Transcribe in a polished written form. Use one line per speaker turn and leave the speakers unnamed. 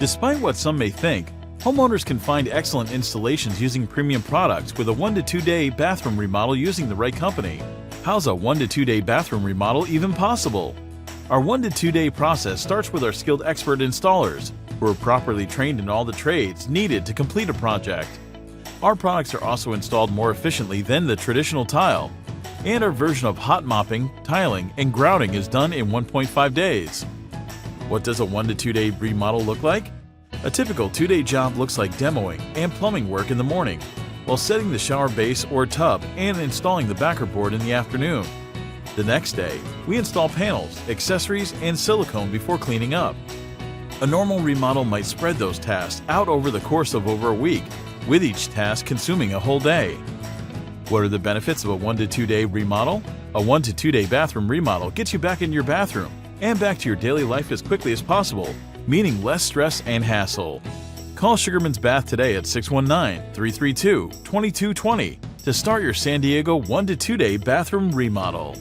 Despite what some may think, homeowners can find excellent installations using premium products with a 1 to 2 day bathroom remodel using the right company. How's a 1 to 2 day bathroom remodel even possible? Our 1 to 2 day process starts with our skilled expert installers, who are properly trained in all the trades needed to complete a project. Our products are also installed more efficiently than the traditional tile, and our version of hot mopping, tiling, and grouting is done in 1.5 days. What does a 1 to 2 day remodel look like? A typical 2-day job looks like demoing and plumbing work in the morning, while setting the shower base or tub and installing the backer board in the afternoon. The next day, we install panels, accessories, and silicone before cleaning up. A normal remodel might spread those tasks out over the course of over a week, with each task consuming a whole day. What are the benefits of a 1 to 2 day remodel? A 1 to 2 day bathroom remodel gets you back in your bathroom and back to your daily life as quickly as possible, meaning less stress and hassle. Call Shugarman's Bath today at 619-332-2220 to start your San Diego 1 to 2 day bathroom remodel.